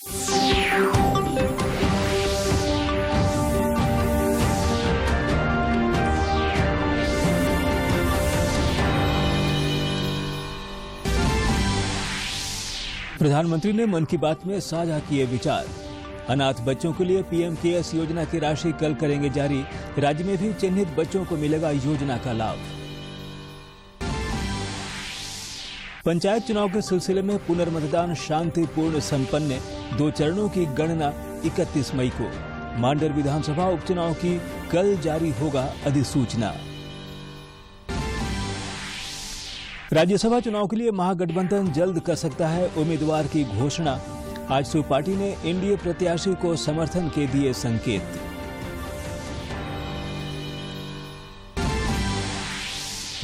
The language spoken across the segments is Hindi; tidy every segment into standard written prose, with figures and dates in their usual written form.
प्रधानमंत्री ने मन की बात में साझा किए विचार। अनाथ बच्चों के लिए पीएम केयर्स योजना की राशि कल करेंगे जारी। राज्य में भी चिन्हित बच्चों को मिलेगा योजना का लाभ। पंचायत चुनाव के सिलसिले में पुनर्मतदान शांतिपूर्ण संपन्न। 2 चरणों की गणना 31 मई को। मांडर विधानसभा उपचुनाव की कल जारी होगा अधिसूचना। राज्यसभा चुनाव के लिए महागठबंधन जल्द कर सकता है उम्मीदवार की घोषणा। आजसू पार्टी ने एनडीए प्रत्याशी को समर्थन के दिए संकेत।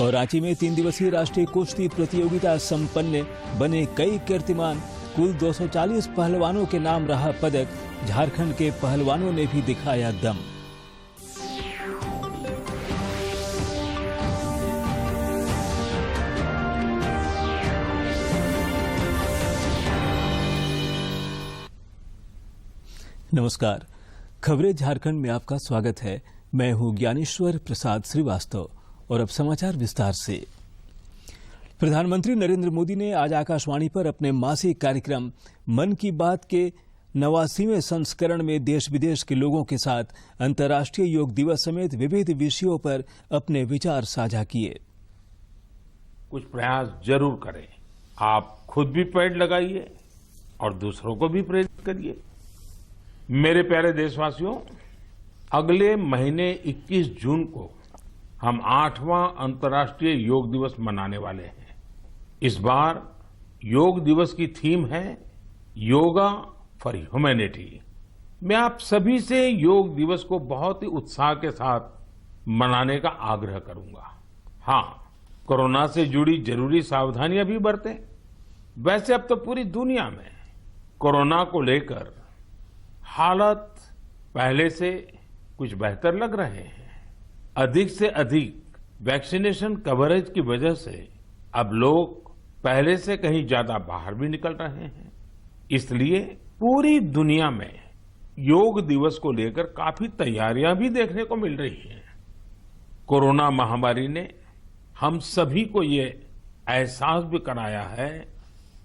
और रांची में 3 दिवसीय राष्ट्रीय कुश्ती प्रतियोगिता संपन्न। बने कई कीर्तिमान। कुल 240 पहलवानों के नाम रहा पदक। झारखंड के पहलवानों ने भी दिखाया दम। नमस्कार, खबरें झारखंड में आपका स्वागत है। मैं हूं ज्ञानेश्वर प्रसाद श्रीवास्तव और अब समाचार विस्तार से। प्रधानमंत्री नरेंद्र मोदी ने आज आकाशवाणी पर अपने मासिक कार्यक्रम मन की बात के 89वें संस्करण में देश विदेश के लोगों के साथ अंतर्राष्ट्रीय योग दिवस समेत विविध विषयों पर अपने विचार साझा किए। कुछ प्रयास जरूर करें। आप खुद भी पेड़ लगाइए और दूसरों को भी प्रेरित करिए। मेरे प्यारे देशवासियों, अगले महीने 21 जून को हम 8वां अंतर्राष्ट्रीय योग दिवस मनाने वाले हैं। इस बार योग दिवस की थीम है योगा फॉर ह्यूमैनिटी। मैं आप सभी से योग दिवस को बहुत ही उत्साह के साथ मनाने का आग्रह करूंगा। हाँ, कोरोना से जुड़ी जरूरी सावधानियां भी बरतें। वैसे अब तो पूरी दुनिया में कोरोना को लेकर हालत पहले से कुछ बेहतर लग रहे हैं। अधिक से अधिक वैक्सीनेशन कवरेज की वजह से अब लोग पहले से कहीं ज्यादा बाहर भी निकल रहे हैं। इसलिए पूरी दुनिया में योग दिवस को लेकर काफी तैयारियां भी देखने को मिल रही हैं। कोरोना महामारी ने हम सभी को ये एहसास भी कराया है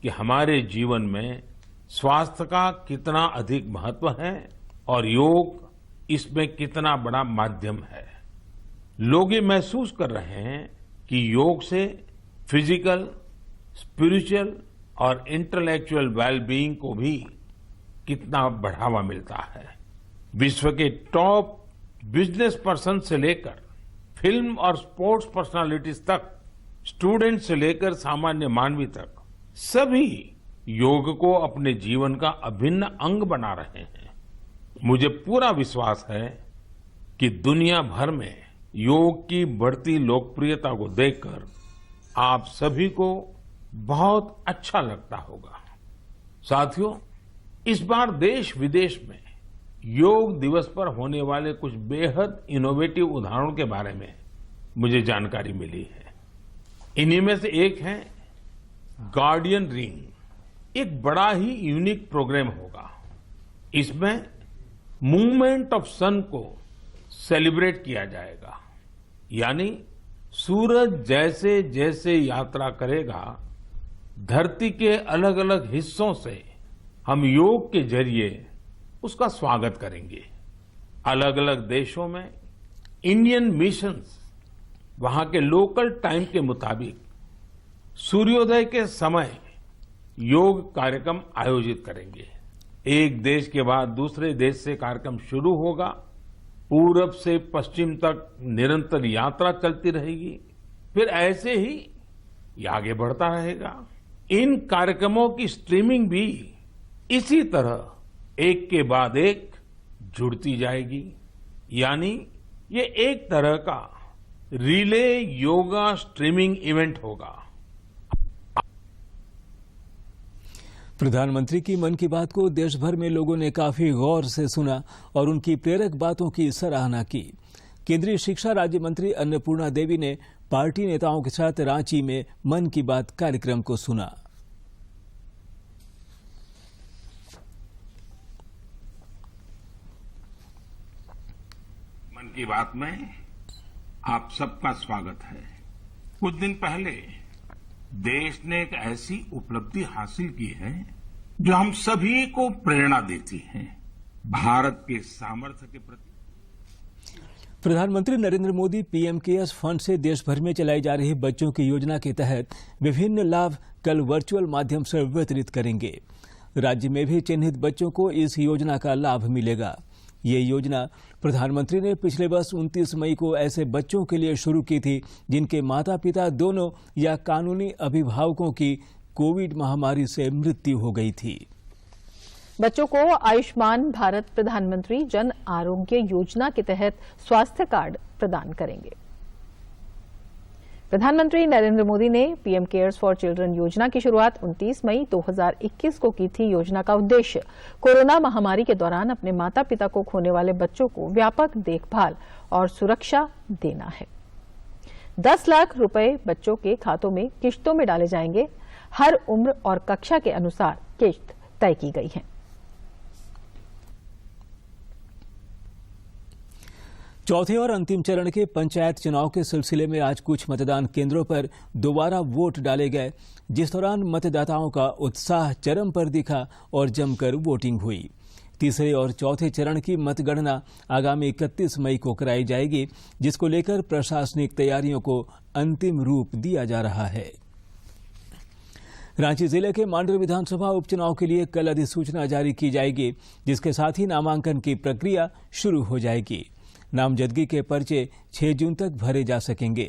कि हमारे जीवन में स्वास्थ्य का कितना अधिक महत्व है और योग इसमें कितना बड़ा माध्यम है। लोग ये महसूस कर रहे हैं कि योग से फिजिकल, स्पिरिचुअल और इंटेलेक्चुअल वेलबीइंग को भी कितना बढ़ावा मिलता है। विश्व के टॉप बिजनेस पर्सन से लेकर फिल्म और स्पोर्ट्स पर्सनालिटीज तक, स्टूडेंट से लेकर सामान्य मानवी तक, सभी योग को अपने जीवन का अभिन्न अंग बना रहे हैं। मुझे पूरा विश्वास है कि दुनिया भर में योग की बढ़ती लोकप्रियता को देखकर आप सभी को बहुत अच्छा लगता होगा। साथियों, इस बार देश विदेश में योग दिवस पर होने वाले कुछ बेहद इनोवेटिव उदाहरणों के बारे में मुझे जानकारी मिली है। इन्हीं में से एक है गार्डियन रिंग। एक बड़ा ही यूनिक प्रोग्राम होगा। इसमें मूवमेंट ऑफ सन को सेलिब्रेट किया जाएगा। यानी सूरज जैसे जैसे यात्रा करेगा, धरती के अलग अलग हिस्सों से हम योग के जरिए उसका स्वागत करेंगे। अलग अलग देशों में इंडियन मिशंस वहां के लोकल टाइम के मुताबिक सूर्योदय के समय योग कार्यक्रम आयोजित करेंगे। एक देश के बाद दूसरे देश से कार्यक्रम शुरू होगा। पूरब से पश्चिम तक निरंतर यात्रा चलती रहेगी। फिर ऐसे ही ये आगे बढ़ता रहेगा। इन कार्यक्रमों की स्ट्रीमिंग भी इसी तरह एक के बाद एक जुड़ती जाएगी। यानी ये एक तरह का रिले योगा स्ट्रीमिंग इवेंट होगा। प्रधानमंत्री की मन की बात को देश भर में लोगों ने काफी गौर से सुना और उनकी प्रेरक बातों की सराहना की। केंद्रीय शिक्षा राज्य मंत्री अन्नपूर्णा देवी ने पार्टी नेताओं के साथ रांची में मन की बात कार्यक्रम को सुना। मन की बात में आप सबका स्वागत है। कुछ दिन पहले देश ने एक ऐसी उपलब्धि हासिल की है जो हम सभी को प्रेरणा देती है। भारत के सामर्थ्य के प्रति प्रधानमंत्री Narendra Modi PM cares fund से देश भर में चलाई जा रही बच्चों की योजना के तहत विभिन्न लाभ कल वर्चुअल माध्यम से वितरित करेंगे। राज्य में भी चिन्हित बच्चों को इस योजना का लाभ मिलेगा। ये योजना प्रधानमंत्री ने पिछले वर्ष 29 मई को ऐसे बच्चों के लिए शुरू की थी जिनके माता पिता दोनों या कानूनी अभिभावकों की कोविड महामारी से मृत्यु हो गई थी। बच्चों को आयुष्मान भारत प्रधानमंत्री जन आरोग्य योजना के तहत स्वास्थ्य कार्ड प्रदान करेंगे। प्रधानमंत्री नरेंद्र मोदी ने पीएम केयर्स फॉर चिल्ड्रन योजना की शुरुआत 29 मई 2021 को की थी। योजना का उद्देश्य कोरोना महामारी के दौरान अपने माता पिता को खोने वाले बच्चों को व्यापक देखभाल और सुरक्षा देना है। 10 लाख रुपए बच्चों के खातों में किश्तों में डाले जाएंगे। हर उम्र और कक्षा के अनुसार किश्त तय की गई है। चौथे और अंतिम चरण के पंचायत चुनाव के सिलसिले में आज कुछ मतदान केंद्रों पर दोबारा वोट डाले गए, जिस दौरान मतदाताओं का उत्साह चरम पर दिखा और जमकर वोटिंग हुई। तीसरे और चौथे चरण की मतगणना आगामी 31 मई को कराई जाएगी, जिसको लेकर प्रशासनिक तैयारियों को अंतिम रूप दिया जा रहा है। रांची जिले के मांडर विधानसभा उपचुनाव के लिए कल अधिसूचना जारी की जाएगी, जिसके साथ ही नामांकन की प्रक्रिया शुरू हो जाएगी। नामजदगी के पर्चे 6 जून तक भरे जा सकेंगे।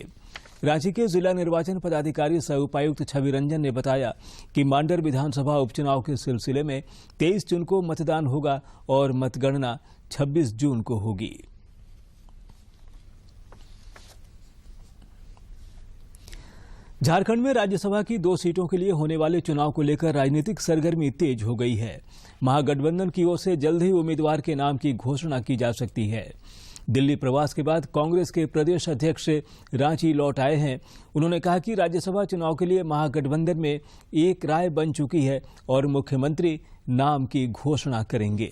रांची के जिला निर्वाचन पदाधिकारी सह उपायुक्त छवि रंजन ने बताया कि मांडर विधानसभा उपचुनाव के सिलसिले में 23 जून को मतदान होगा और मतगणना 26 जून को होगी। झारखंड में राज्यसभा की 2 सीटों के लिए होने वाले चुनाव को लेकर राजनीतिक सरगर्मी तेज हो गई है। महागठबंधन की ओर से जल्द ही उम्मीदवार के नाम की घोषणा की जा सकती है। दिल्ली प्रवास के बाद कांग्रेस के प्रदेश अध्यक्ष रांची लौट आए हैं। उन्होंने कहा कि राज्यसभा चुनाव के लिए महागठबंधन में एक राय बन चुकी है और मुख्यमंत्री नाम की घोषणा करेंगे।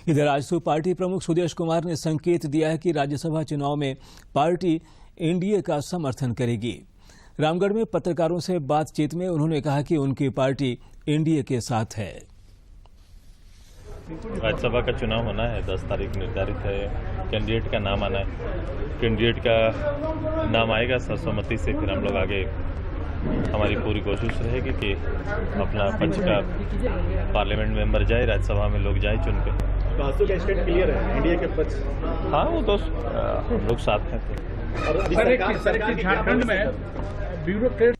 इधर आजसू पार्टी प्रमुख सुदेश कुमार ने संकेत दिया है कि राज्यसभा चुनाव में पार्टी एनडीए का समर्थन करेगी। रामगढ़ में पत्रकारों से बातचीत में उन्होंने कहा कि उनकी पार्टी एनडीए के साथ है। राज्यसभा का चुनाव होना है, 10 तारीख निर्धारित है। कैंडिडेट का नाम आना है। कैंडिडेट का नाम आएगा सर्वसम्मति से, फिर हम लोग आगे हमारी पूरी कोशिश रहेगी कि अपना पक्ष का पार्लियामेंट मेंबर जाए, राज्यसभा में लोग जाए चुन के। तो आजसू का स्टेट क्लियर है एनडीए के पक्ष? हाँ, वो तो हम लोग साथ हैं। झारखंड में ब्यूरोक्रेट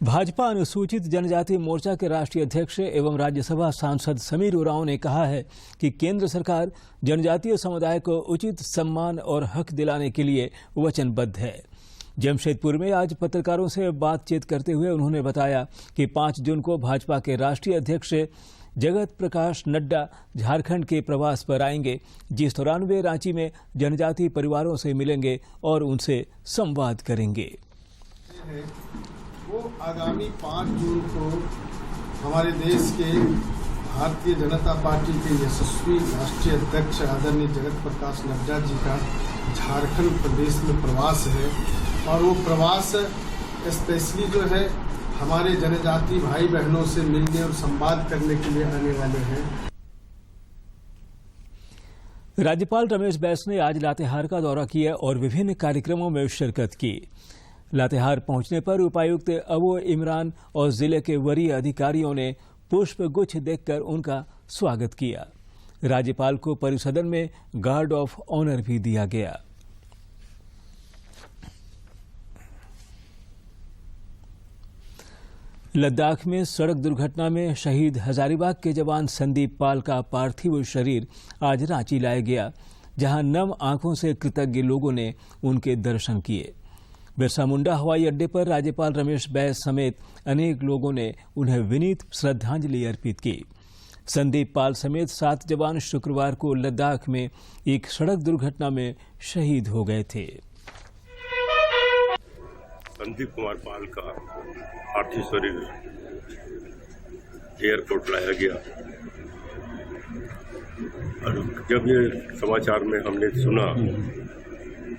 भाजपा अनुसूचित जनजाति मोर्चा के राष्ट्रीय अध्यक्ष एवं राज्यसभा सांसद समीर उरांव ने कहा है कि केंद्र सरकार जनजातीय समुदाय को उचित सम्मान और हक दिलाने के लिए वचनबद्ध है। जमशेदपुर में आज पत्रकारों से बातचीत करते हुए उन्होंने बताया कि 5 जून को भाजपा के राष्ट्रीय अध्यक्ष जगत प्रकाश नड्डा झारखंड के प्रवास पर आएंगे, जिस दौरान वे रांची में जनजातीय परिवारों से मिलेंगे और उनसे संवाद करेंगे। वो आगामी 5 जून को हमारे देश के भारतीय जनता पार्टी के यशस्वी राष्ट्रीय अध्यक्ष आदरणीय जगत प्रकाश नड्डा जी का झारखंड प्रदेश में प्रवास है और वो प्रवास स्पेशली जो है हमारे जनजाति भाई बहनों से मिलने और संवाद करने के लिए आने वाले हैं। राज्यपाल रमेश बैस ने आज लातेहार का दौरा किया और विभिन्न कार्यक्रमों में शिरकत की। लातेहार पहुंचने पर उपायुक्त अबो इमरान और जिले के वरीय अधिकारियों ने पुष्प गुच्छ देकर उनका स्वागत किया। राज्यपाल को परिसदन में गार्ड ऑफ ऑनर भी दिया गया। लद्दाख में सड़क दुर्घटना में शहीद हजारीबाग के जवान संदीप पाल का पार्थिव शरीर आज रांची लाया गया, जहां नम आंखों से कृतज्ञ लोगों ने उनके दर्शन किए। बिरसा मुंडा हवाई अड्डे पर राज्यपाल रमेश बैस समेत अनेक लोगों ने उन्हें विनीत श्रद्धांजलि अर्पित की। संदीप पाल समेत 7 जवान शुक्रवार को लद्दाख में एक सड़क दुर्घटना में शहीद हो गए थे। संदीप कुमार पाल का पार्थिव शरीर एयरपोर्ट लाया गया। और जब ये समाचार में हमने सुना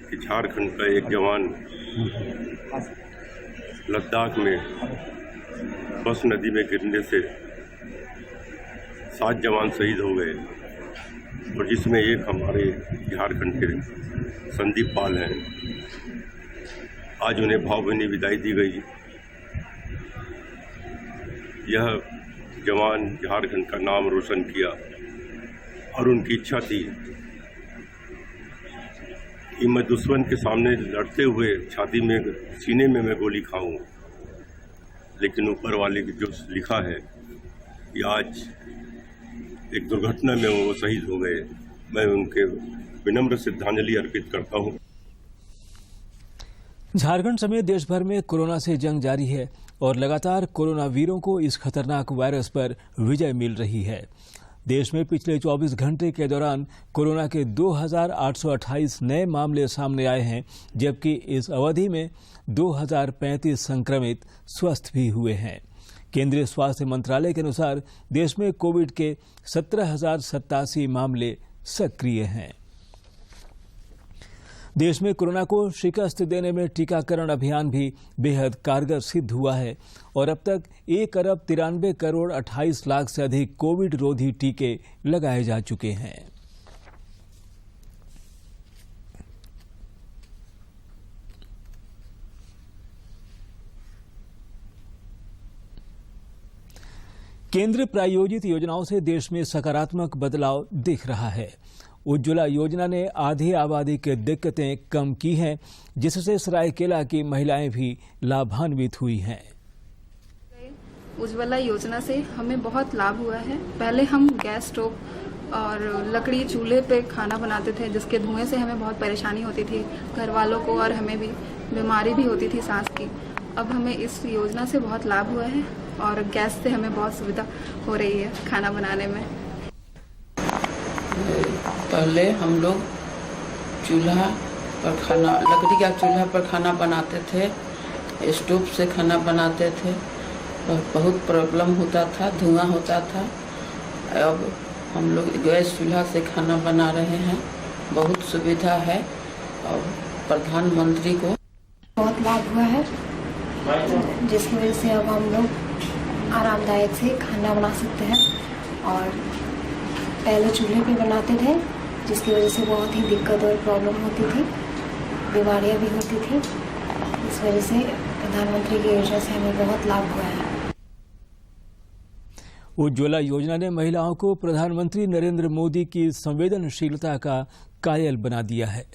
कि झारखंड का एक जवान लद्दाख में बस नदी में गिरने से 7 जवान शहीद हो गए और जिसमें एक हमारे झारखंड के संदीप पाल हैं, आज उन्हें भावभीनी विदाई दी गई। यह जवान झारखंड का नाम रोशन किया और उनकी इच्छा थी कि मैं दुश्मन के सामने लड़ते हुए छाती में सीने में मैं गोली खाऊं, लेकिन ऊपर वाले की जो लिखा है कि आज एक दुर्घटना में वो शहीद हो गए। मैं उनके विनम्र श्रद्धांजलि अर्पित करता हूं। झारखंड समेत देश भर में कोरोना से जंग जारी है और लगातार कोरोना वीरों को इस खतरनाक वायरस पर विजय मिल रही है। देश में पिछले 24 घंटे के दौरान कोरोना के 2,828 नए मामले सामने आए हैं, जबकि इस अवधि में 2,035 संक्रमित स्वस्थ भी हुए हैं। केंद्रीय स्वास्थ्य मंत्रालय के अनुसार देश में कोविड के 17,087 मामले सक्रिय हैं। देश में कोरोना को शिकस्त देने में टीकाकरण अभियान भी बेहद कारगर सिद्ध हुआ है और अब तक 1,93,28,00,000 से अधिक कोविड रोधी टीके लगाए जा चुके हैं। केंद्र प्रायोजित योजनाओं से देश में सकारात्मक बदलाव दिख रहा है। उज्ज्वला योजना ने आधी आबादी की दिक्कतें कम की हैं, जिससे सरायकेला की महिलाएं भी लाभान्वित हुई हैं। उज्ज्वला योजना से हमें बहुत लाभ हुआ है। पहले हम गैस स्टोव और लकड़ी चूल्हे पे खाना बनाते थे, जिसके धुएं से हमें बहुत परेशानी होती थी, घर वालों को और हमें भी बीमारी भी होती थी सांस की। अब हमें इस योजना से बहुत लाभ हुआ है और गैस से हमें बहुत सुविधा हो रही है खाना बनाने में। पहले हम लोग चूल्हा पर खाना, लकड़ी का चूल्हा पर खाना बनाते थे, स्टोव से खाना बनाते थे और बहुत प्रॉब्लम होता था, धुआं होता था। अब हम लोग गैस चूल्हा से खाना बना रहे हैं, बहुत सुविधा है और प्रधानमंत्री को बहुत लाभ हुआ है, जिसकी वजह से अब हम लोग आरामदायक से खाना बना सकते हैं। और पहले चूल्हे पे बनाते थे, जिसकी वजह से बहुत ही दिक्कत और प्रॉब्लम होती थी, बीमारियां भी होती थी। इस वजह से प्रधानमंत्री की योजना से हमें बहुत लाभ हुआ है। उज्ज्वला योजना ने महिलाओं को प्रधानमंत्री नरेंद्र मोदी की संवेदनशीलता का कायल बना दिया है।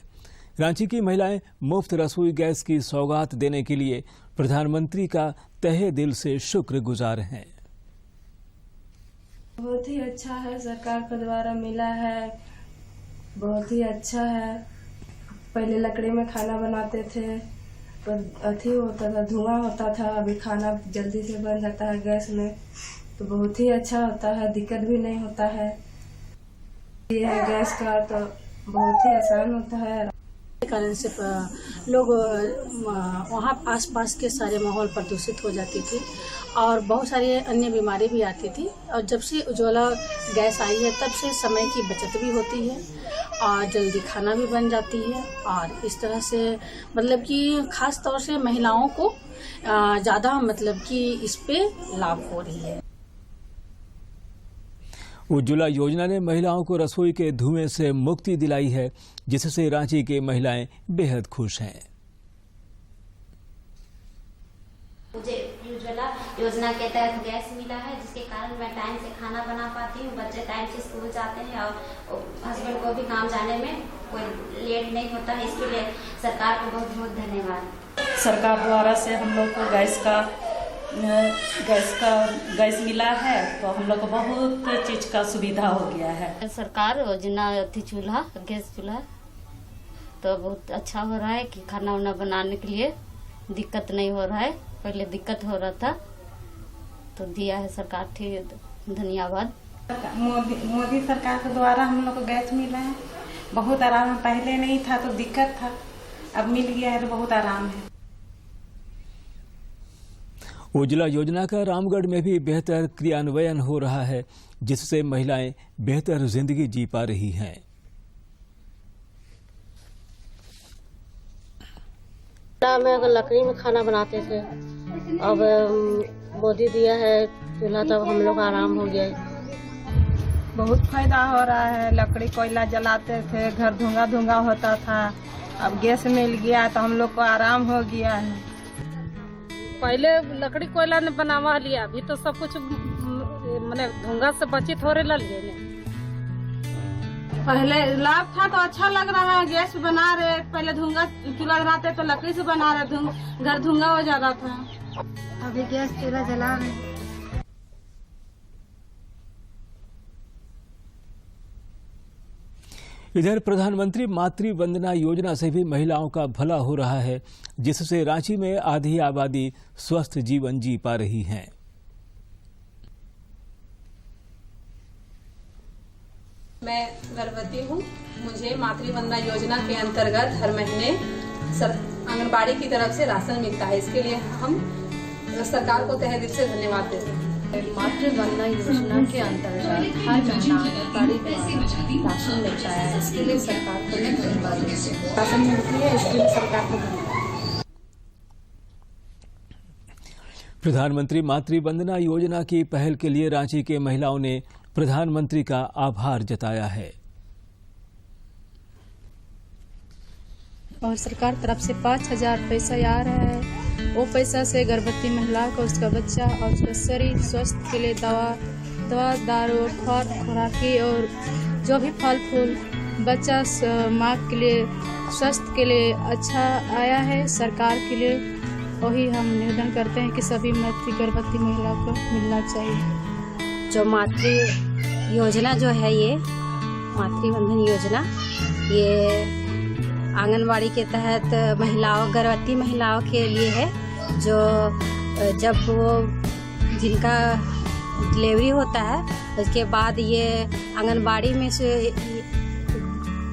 रांची की महिलाएं मुफ्त रसोई गैस की सौगात देने के लिए प्रधानमंत्री का तहे दिल से शुक्रगुजार हैं। बहुत ही अच्छा है, सरकार के द्वारा मिला है, बहुत ही अच्छा है। पहले लकड़ी में खाना बनाते थे तो अथी होता था, धुआं होता था, अभी खाना जल्दी से बन जाता है गैस में, तो बहुत ही अच्छा होता है, दिक्कत भी नहीं होता है। ये है गैस का तो बहुत ही आसान होता है। कारण से लोग वहाँ आसपास के सारे माहौल प्रदूषित हो जाती थी और बहुत सारी अन्य बीमारी भी आती थी। और जब से उज्ज्वला गैस आई है तब से समय की बचत भी होती है और जल्दी खाना भी बन जाती है और इस तरह से मतलब कि खास तौर से महिलाओं को ज़्यादा मतलब कि इस पे लाभ हो रही है। उज्ज्वला योजना ने महिलाओं को रसोई के धुएं से मुक्ति दिलाई है, जिससे रांची की महिलाएं बेहद खुश हैं। मुझे उज्ज्वला योजना के तहत गैस मिला है, जिसके कारण मैं टाइम से खाना बना पाती हूँ, बच्चे टाइम से स्कूल जाते हैं और हस्बैंड को भी काम जाने में कोई लेट नहीं होता है। इसके लिए सरकार को बहुत बहुत धन्यवाद। सरकार द्वारा से हम लोग को गैस मिला है तो हम लोग को बहुत चीज का सुविधा हो गया है। सरकार योजना थी चूल्हा, गैस चूल्हा, तो बहुत अच्छा हो रहा है कि खाना वाना बनाने के लिए दिक्कत नहीं हो रहा है। पहले दिक्कत हो रहा था तो दिया है सरकार, ठीक, धन्यवाद। मोदी सरकार के द्वारा हम लोग को गैस मिला है, बहुत आराम है। पहले नहीं था तो दिक्कत था, अब मिल गया है तो बहुत आराम है। उज्ज्वला योजना का रामगढ़ में भी बेहतर क्रियान्वयन हो रहा है, जिससे महिलाएं बेहतर जिंदगी जी पा रही हैं। में लकड़ी में खाना बनाते थे, अब मोदी दिया है चूल्हा, तब हम लोग आराम हो गया। बहुत फायदा हो रहा है। लकड़ी कोयला जलाते थे, घर धुआं धुआं होता था, अब गैस मिल गया तो हम लोग को आराम हो गया है। पहले लकड़ी कोयला ने बनावा लिया, अभी तो सब कुछ मैंने धुआं से बचित हो रहे लिए। पहले लाभ था तो अच्छा लग रहा है, गैस बना रहे, पहले धुआं चूल्हा जलाते तो लकड़ी से बना रहे, घर धुआं हो जाता था, अभी गैस चूल्हा जला रहे। इधर प्रधानमंत्री मातृ वंदना योजना से भी महिलाओं का भला हो रहा है, जिससे रांची में आधी आबादी स्वस्थ जीवन जी पा रही है। मैं गर्भवती हूँ। मुझे मातृ वंदना योजना के अंतर्गत हर महीने आंगनबाड़ी की तरफ से राशन मिलता है। इसके लिए हम सरकार को तहे दिल से धन्यवाद देते हैं। मातृ वंदना योजना के अंतर्गत हर महीना आंगनबाड़ी द्वारा राशन मिलता है। इसके लिए सरकार को धन्यवाद देते हैं। राशन मिलती है, इसके लिए सरकार को धन्यवाद। प्रधानमंत्री मातृ वंदना योजना की पहल के लिए रांची के महिलाओं ने प्रधानमंत्री का आभार जताया है। और सरकार तरफ से 5,000 पैसा आ रहा है। वो पैसा से गर्भवती महिला को उसका बच्चा और उसका शरीर स्वस्थ के लिए दवा दारू खुराकी और जो भी फल फूल बच्चा माँ के लिए स्वास्थ्य के लिए अच्छा आया है। सरकार के लिए वही हम निवेदन करते हैं कि सभी गर्भवती महिला को मिलना चाहिए। जो मातृ योजना जो है, ये मातृ वंदन योजना, ये आंगनवाड़ी के तहत महिलाओं गर्भवती महिलाओं के लिए है, जो जब वो जिनका डिलीवरी होता है उसके बाद ये आंगनबाड़ी में से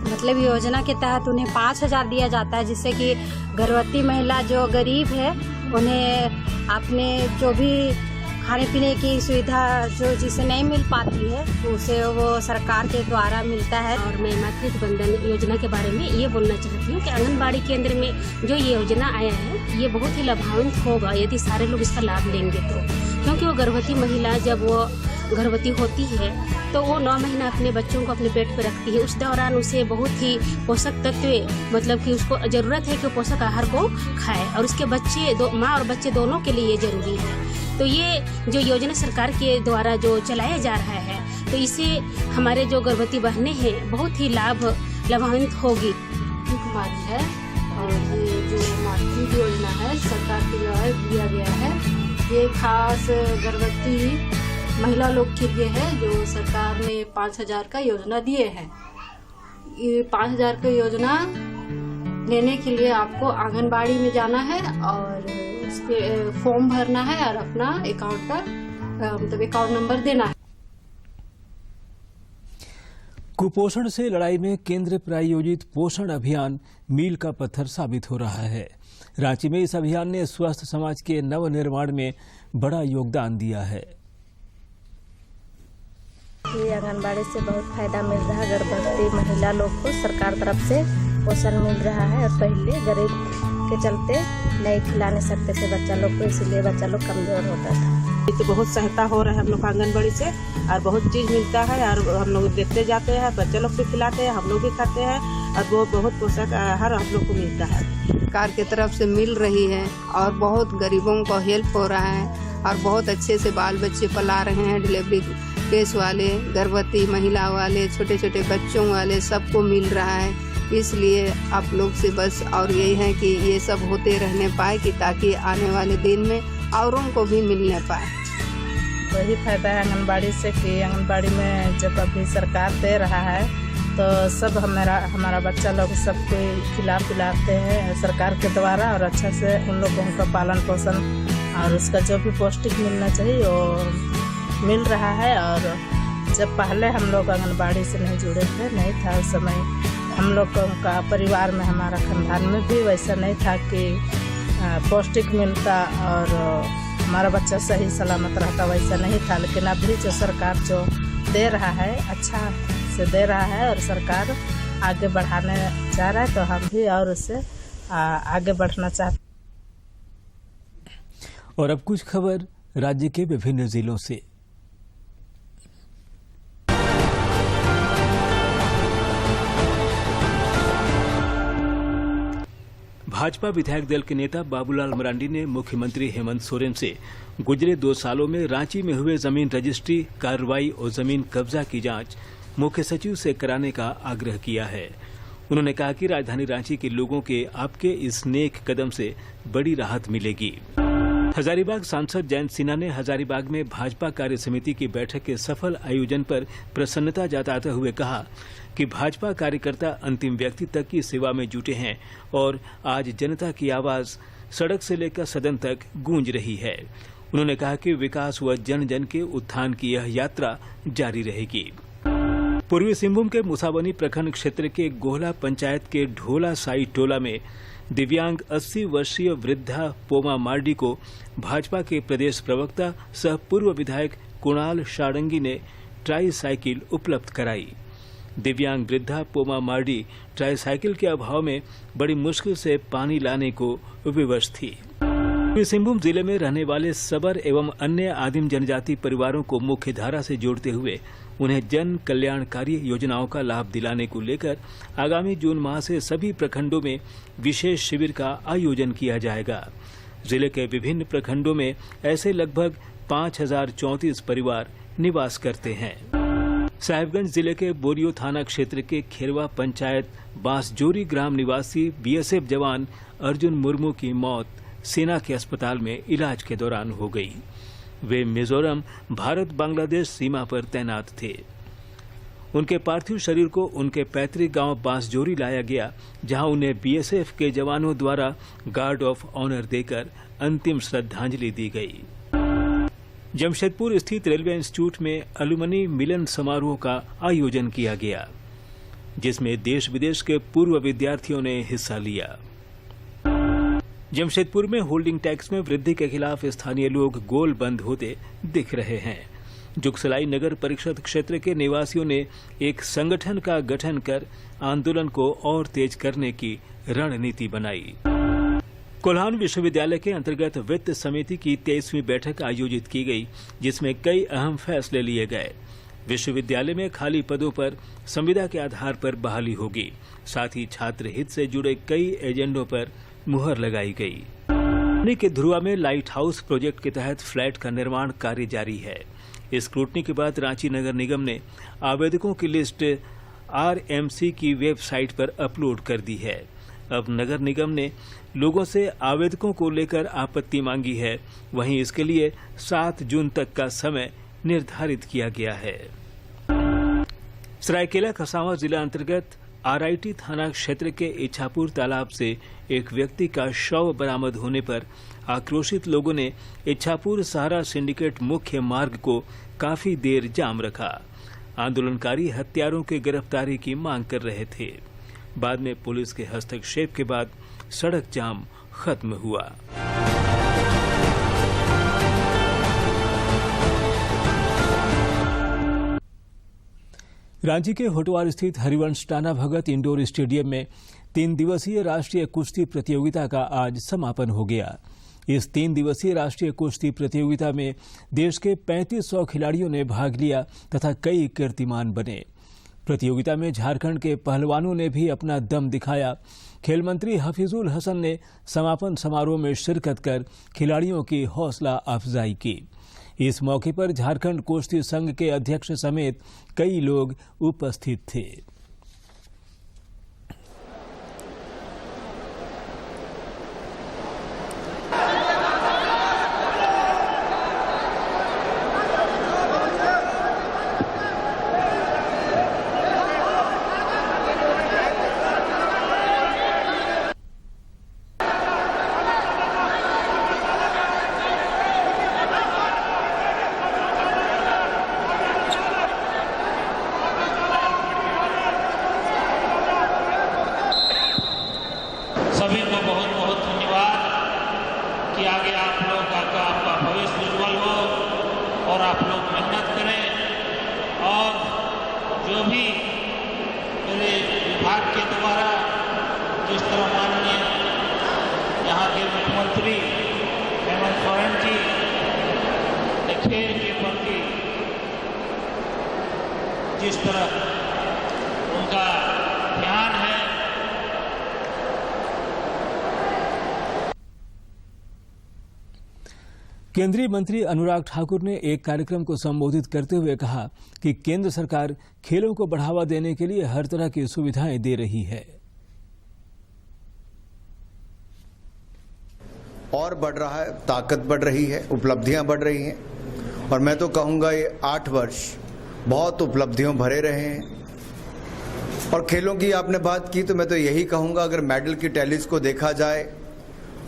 मतलब योजना के तहत उन्हें 5,000 दिया जाता है, जिससे कि गर्भवती महिला जो गरीब है उन्हें अपने जो भी खाने पीने की सुविधा जो जिसे नहीं मिल पाती है उसे वो सरकार के द्वारा मिलता है। और मैं मातृ वंदन योजना के बारे में ये बोलना चाहती हूँ कि आंगनबाड़ी केंद्र में जो ये योजना आया है ये बहुत ही लाभान्वित होगा यदि सारे लोग इसका लाभ लेंगे तो, क्योंकि वो गर्भवती महिला जब वो गर्भवती होती है तो वो 9 महीना अपने बच्चों को अपने पेट पर रखती है। उस दौरान उसे बहुत ही पोषक तत्व मतलब कि उसको ज़रूरत है कि वो पोषक आहार को खाए और उसके बच्चे माँ और बच्चे दोनों के लिए ये ज़रूरी है। तो ये जो योजना सरकार के द्वारा जो चलाया जा रहा है तो इससे हमारे जो गर्भवती बहनें हैं बहुत ही लाभान्वित होगी। कुमारी है और ये जो मातृ योजना है सरकार के द्वारा दिया गया है, ये खास गर्भवती महिला लोग के लिए है जो सरकार ने 5,000 का योजना दिए हैं। ये 5,000 का योजना लेने के लिए आपको आंगनबाड़ी में जाना है और उसके फॉर्म भरना है और अपना अकाउंट का मतलब अकाउंट नंबर देना है। कुपोषण से लड़ाई में केंद्र प्रायोजित पोषण अभियान मील का पत्थर साबित हो रहा है। रांची में इस अभियान ने स्वस्थ समाज के नव निर्माण में बड़ा योगदान दिया है। ये आंगनबाड़ी से बहुत फायदा मिल रहा है। गर्भवती महिला लोग को सरकार तरफ से पोषण मिल रहा है और पहले गरीब के चलते नहीं खिला नहीं सकते थे बच्चा लोग को, इसीलिए बच्चा लोग कमजोर होता था। तो बहुत सहायता हो रहा है हम लोग आंगनबाड़ी से और बहुत चीज़ मिलता है और हम लोग देखते जाते हैं, बच्चे लोग भी खिलाते हैं, हम लोग भी खाते हैं और वो बहुत पोषक आहार हम लोग को मिलता है। सरकार की तरफ से मिल रही है और बहुत गरीबों को हेल्प हो रहा है और बहुत अच्छे से बाल बच्चे पला रहे हैं। डिलीवरी केस वाले, गर्भवती महिला वाले, छोटे छोटे बच्चों वाले सबको मिल रहा है। इसलिए आप लोग से बस और यही है कि ये सब होते रहने पाए कि ताकि आने वाले दिन में औरों को भी मिलने पाए। वही फायदा है आंगनबाड़ी से कि आंगनबाड़ी में जब अभी सरकार दे रहा है तो सब हमारा बच्चा लोग सबको खिला पिलाते हैं सरकार के द्वारा और अच्छा से उन लोगों का पालन पोषण और उसका जो भी पौष्टिक मिलना चाहिए वो मिल रहा है। और जब पहले हम लोग आंगनबाड़ी से नहीं जुड़े थे, नहीं था उस समय हम लोग का परिवार में हमारा खानदान में भी वैसा नहीं था कि पौष्टिक मिलता और हमारा बच्चा सही सलामत रहता, वैसा नहीं था। लेकिन अभी जो सरकार जो दे रहा है अच्छा से दे रहा है और सरकार आगे बढ़ाने जा रहा है, तो हम भी और उससे आगे बढ़ना चाहते। और अब कुछ खबर राज्य के विभिन्न जिलों से। भाजपा विधायक दल के नेता बाबूलाल मरांडी ने मुख्यमंत्री हेमंत सोरेन से गुजरे 2 सालों में रांची में हुए जमीन रजिस्ट्री कार्रवाई और जमीन कब्जा की जांच मुख्य सचिव से कराने का आग्रह किया है। उन्होंने कहा कि राजधानी रांची के लोगों के आपके इस नेक कदम से बड़ी राहत मिलेगी। हजारीबाग सांसद जयंत सिन्हा ने हजारीबाग में भाजपा कार्य समिति की बैठक के सफल आयोजन पर प्रसन्नता जताते हुए कहा कि भाजपा कार्यकर्ता अंतिम व्यक्ति तक की सेवा में जुटे हैं और आज जनता की आवाज सड़क से लेकर सदन तक गूंज रही है। उन्होंने कहा कि विकास व जन जन के उत्थान की यह यात्रा जारी रहेगी। पूर्वी सिंहभूम के मुसाबनी प्रखंड क्षेत्र के गोहला पंचायत के ढोला साई टोला में दिव्यांग 80 वर्षीय वृद्धा पोमा मार्डी को भाजपा के प्रदेश प्रवक्ता सह पूर्व विधायक कुणाल शारंगी ने ट्राई साइकिल उपलब्ध कराई। दिव्यांग वृद्धा पोमा मार्डी ट्राई साइकिल के अभाव में बड़ी मुश्किल से पानी लाने को विवश थी। सिंहभूम जिले में रहने वाले सबर एवं अन्य आदिम जनजाति परिवारों को मुख्य धारा से जोड़ते हुए उन्हें जन कल्याणकारी योजनाओं का लाभ दिलाने को लेकर आगामी जून माह से सभी प्रखंडों में विशेष शिविर का आयोजन किया जाएगा। जिले के विभिन्न प्रखंडों में ऐसे लगभग 5034 परिवार निवास करते हैं। साहिबगंज जिले के बोरियो थाना क्षेत्र के खेरवा पंचायत बांसजोरी ग्राम निवासी बीएसएफ जवान अर्जुन मुर्मू की मौत सेना के अस्पताल में इलाज के दौरान हो गई। वे मिजोरम भारत बांग्लादेश सीमा पर तैनात थे। उनके पार्थिव शरीर को उनके पैतृक गांव बांसजोरी लाया गया, जहां उन्हें बीएसएफ के जवानों द्वारा गार्ड ऑफ ऑनर देकर अंतिम श्रद्धांजलि दी गई। जमशेदपुर स्थित रेलवे इंस्टीट्यूट में अलुमनी मिलन समारोह का आयोजन किया गया, जिसमें देश विदेश के पूर्व विद्यार्थियों ने हिस्सा लिया। जमशेदपुर में होल्डिंग टैक्स में वृद्धि के खिलाफ स्थानीय लोग गोल बंद होते दिख रहे हैं। जुगसलाई नगर परिषद क्षेत्र के निवासियों ने एक संगठन का गठन कर आंदोलन को और तेज करने की रणनीति बनाई। कोल्हान विश्वविद्यालय के अंतर्गत वित्त समिति की 23वीं बैठक आयोजित की गई, जिसमें कई अहम फैसले लिए गए। विश्वविद्यालय में खाली पदों पर संविदा के आधार पर बहाली होगी। साथ ही छात्र हित से जुड़े कई एजेंडों पर मुहर लगाई गई। के धुरुआ में लाइट हाउस प्रोजेक्ट के तहत फ्लैट का निर्माण कार्य जारी है। स्क्रूटनी के बाद रांची नगर निगम ने आवेदकों की लिस्ट आरएमसी की वेबसाइट पर अपलोड कर दी है। अब नगर निगम ने लोगों से आवेदकों को लेकर आपत्ति मांगी है। वहीं इसके लिए 7 जून तक का समय निर्धारित किया गया है। सरायकेला खरसावां जिला अंतर्गत आरआईटी थाना क्षेत्र के इच्छापुर तालाब से एक व्यक्ति का शव बरामद होने पर आक्रोशित लोगों ने इच्छापुर सहारा सिंडिकेट मुख्य मार्ग को काफी देर जाम रखा। आंदोलनकारी हत्यारों की गिरफ्तारी की मांग कर रहे थे। बाद में पुलिस के हस्तक्षेप के बाद सड़क जाम खत्म हुआ। रांची के होटवार स्थित हरिवंश टाना भगत इंडोर स्टेडियम में 3 दिवसीय राष्ट्रीय कुश्ती प्रतियोगिता का आज समापन हो गया। इस 3 दिवसीय राष्ट्रीय कुश्ती प्रतियोगिता में देश के 3500 खिलाड़ियों ने भाग लिया तथा कई कीर्तिमान बने। प्रतियोगिता में झारखंड के पहलवानों ने भी अपना दम दिखाया। खेल मंत्री हफीजुल हसन ने समापन समारोह में शिरकत कर खिलाड़ियों की हौसला अफजाई की। इस मौके पर झारखंड कुश्ती संघ के अध्यक्ष समेत कई लोग उपस्थित थे। मेहनत करें और जो भी मेरे विभाग के द्वारा जिस तरह माननीय यहाँ के मुख्यमंत्री हेमंत सोरेन जी ने खेल के प्रति जिस तरह उनका ध्यान है, केंद्रीय मंत्री अनुराग ठाकुर ने एक कार्यक्रम को संबोधित करते हुए कहा कि केंद्र सरकार खेलों को बढ़ावा देने के लिए हर तरह की सुविधाएं दे रही है और बढ़ रहा है, ताकत बढ़ रही है, उपलब्धियां बढ़ रही हैं और मैं तो कहूंगा ये 8 वर्ष बहुत उपलब्धियों भरे रहे हैं। और खेलों की आपने बात की तो मैं तो यही कहूंगा, अगर मेडल की टैलीज को देखा जाए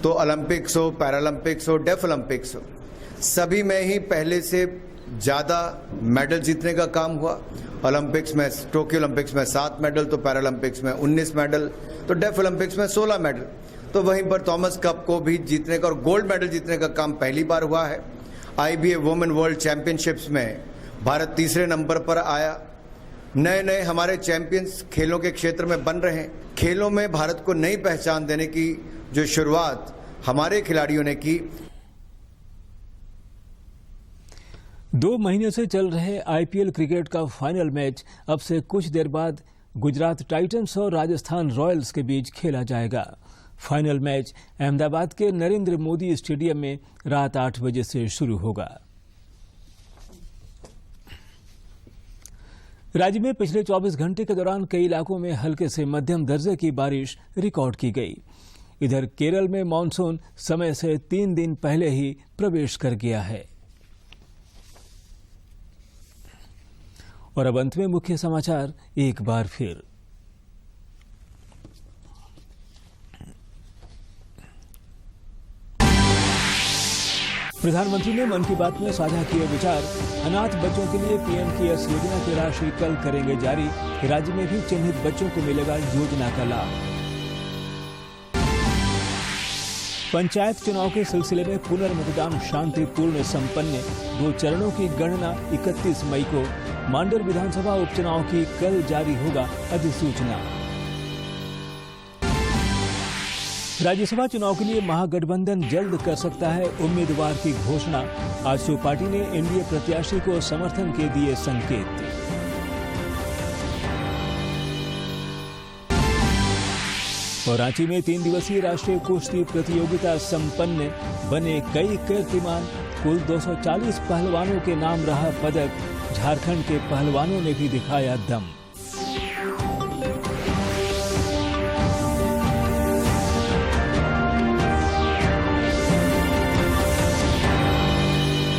तो ओलंपिक्स हो, पैरालंपिक्स हो, डेफ ओलंपिक्स हो, सभी में ही पहले से ज़्यादा मेडल जीतने का काम हुआ। ओलंपिक्स में, टोक्यो ओलंपिक्स में 7 मेडल, तो पैरालंपिक्स में 19 मेडल, तो डेफ ओलंपिक्स में 16 मेडल। तो वहीं पर थॉमस कप को भी जीतने का और गोल्ड मेडल जीतने का काम पहली बार हुआ है। IBA वुमेन वर्ल्ड चैंपियनशिप्स में भारत तीसरे नंबर पर आया। नए नए हमारे चैंपियंस खेलों के क्षेत्र में बन रहे हैं। खेलों में भारत को नई पहचान देने की जो शुरुआत हमारे खिलाड़ियों ने की। 2 महीने से चल रहे IPL क्रिकेट का फाइनल मैच अब से कुछ देर बाद गुजरात टाइटंस और राजस्थान रॉयल्स के बीच खेला जाएगा। फाइनल मैच अहमदाबाद के नरेंद्र मोदी स्टेडियम में रात 8 बजे से शुरू होगा। राज्य में पिछले 24 घंटे के दौरान कई इलाकों में हल्के से मध्यम दर्जे की बारिश रिकॉर्ड की गई। इधर केरल में मानसून समय से 3 दिन पहले ही प्रवेश कर गया है। और अब अंत में मुख्य समाचार एक बार फिर। प्रधानमंत्री ने मन की बात में साझा किए विचार। अनाथ बच्चों के लिए PM केयर्स योजना की राशि कल करेंगे जारी। राज्य में भी चिन्हित बच्चों को मिलेगा योजना का लाभ। पंचायत चुनाव के सिलसिले में पुनर्मतदान शांतिपूर्ण संपन्न। 2 चरणों की गणना 31 मई को। मांडर विधानसभा उपचुनाव की कल जारी होगा अधिसूचना। राज्यसभा चुनाव के लिए महागठबंधन जल्द कर सकता है उम्मीदवार की घोषणा। आजसू पार्टी ने एनडीए प्रत्याशी को समर्थन के दिए संकेत। और रांची में 3 दिवसीय राष्ट्रीय कुश्ती प्रतियोगिता संपन्न। बने कई कीर्तिमान। कुल 240 पहलवानों के नाम रहा पदक। झारखंड के पहलवानों ने भी दिखाया दम।